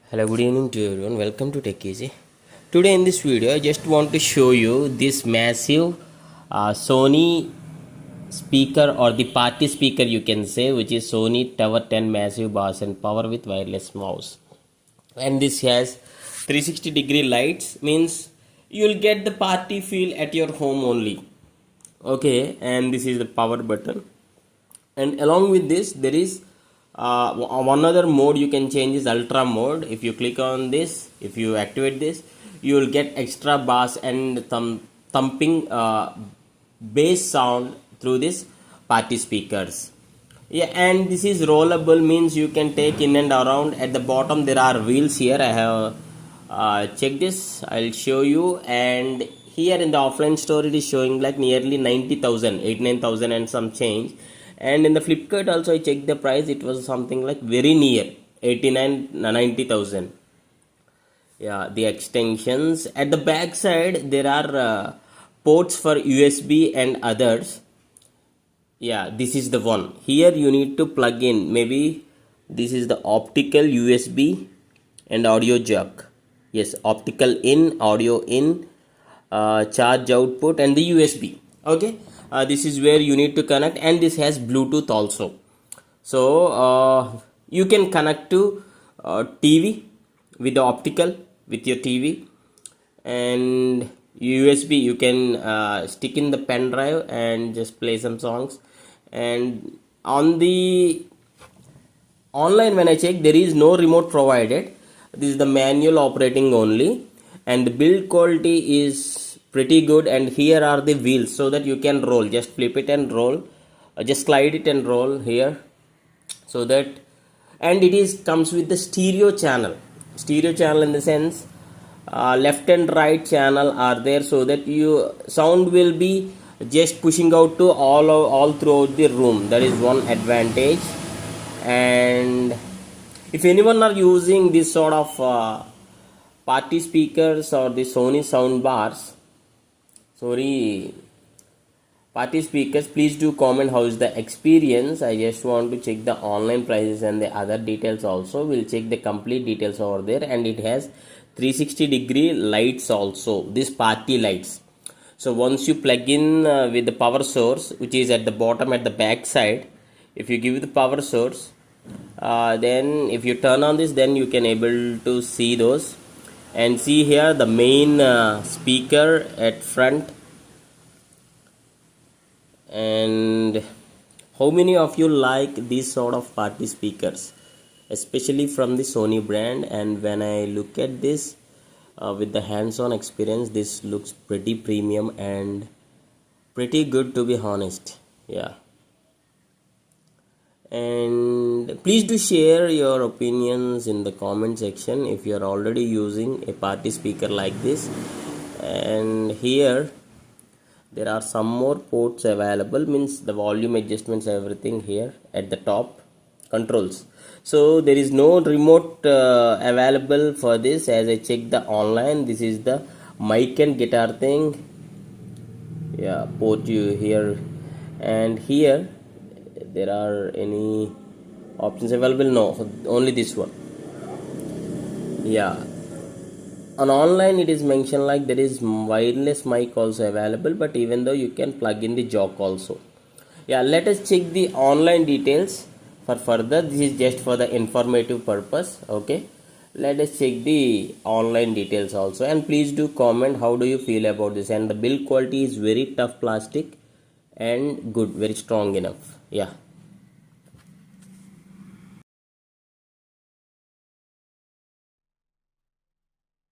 Hello, good evening to everyone. Welcome to Tech Easy. Today in this video, I just want to show you this massive Sony speaker, or the party speaker you can say, which is Sony Tower 10 massive bass and power with wireless mouse. And this has 360-degree lights, means you'll get the party feel at your home only. Okay, and this is the power button, and along with this there is one other mode you can change, is ultra mode. If you click on this, if you activate this, you will get extra bass and thumping bass sound through this party speakers. Yeah, and this is rollable, means you can take in and around. At the bottom there are wheels. Here I have check this, I'll show you. And here in the offline store it is showing like nearly 90,000, 89,000 and some change. And in the Flipkart also I checked the price, it was something like very near 89 90,000. Yeah, the extensions at the back side, there are ports for USB and others. Yeah, this is the one. Here you need to plug in, maybe this is the optical USB and audio jack. Yes, optical in, audio in, charge output, and the USB. Okay, this is where you need to connect, and this has Bluetooth also. So you can connect to TV with the optical with your TV, and USB you can stick in the pen drive and just play some songs. And on the online, when I check, there is no remote provided. This is the manual operating only, and the build quality is pretty good. And here are the wheels, so that you can roll, just flip it and roll, just slide it and roll here, so that. And it is comes with the stereo channel in the sense left and right channel are there, so that you sound will be just pushing out to all throughout the room. That is one advantage. And if anyone are using this sort of party speakers or the Sony sound bars, party speakers, please do comment how is the experience. I just want to check the online prices and the other details also. We'll check the complete details over there. And it has 360-degree lights also, these party lights. So once you plug in with the power source, which is at the bottom at the back side, if you give the power source, then if you turn on this, then you can able to see those. And see here the main speaker at front. And how many of you like these sort of party speakers, especially from the Sony brand? And when I look at this with the hands-on experience, this looks pretty premium and pretty good, to be honest. Yeah, and please do share your opinions in the comment section if you are already using a party speaker like this. And here there are some more ports available, means the volume adjustments, everything here at the top, controls. So there is no remote available for this. As I checked the online, this is the mic and guitar thing. Yeah, port you here. And here there are any options available? No, only this one. Yeah, on online it is mentioned like there is wireless mic also available, but even though you can plug in the jack also. Yeah, let us check the online details for further. This is just for the informative purpose. Okay, let us check the online details also, and please do comment how do you feel about this. And the build quality is very tough plastic and good, very strong enough. Yeah.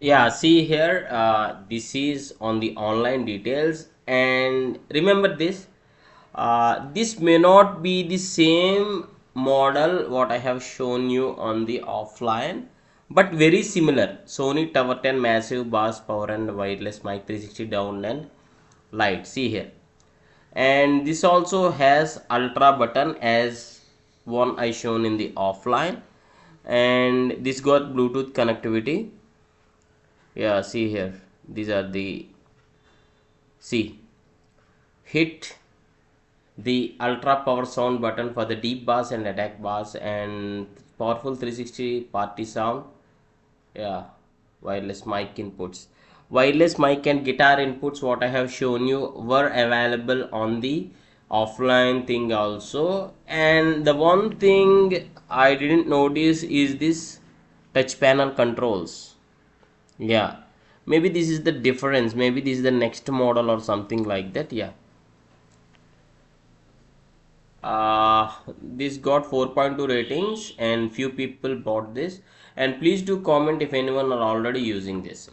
Yeah, see here, this is on the online details. And remember this, this may not be the same model what I have shown you on the offline, but very similar. Sony Tower 10 massive bass power and wireless mic, 360 down and light. See here, and this also has ultra button as one I shown in the offline, and this got Bluetooth connectivity. Yeah, see here, these are the, see, hit the ultra power sound button for the deep bass and attack bass, and powerful 360 party sound. Yeah, wireless mic inputs. Wireless mic and guitar inputs, what I have shown you, were available on the offline thing also. And the one thing I didn't notice is this touch panel controls. Yeah, maybe this is the difference. Maybe this is the next model or something like that. Yeah. This got 4.2 ratings and few people bought this, and please do comment if anyone are already using this.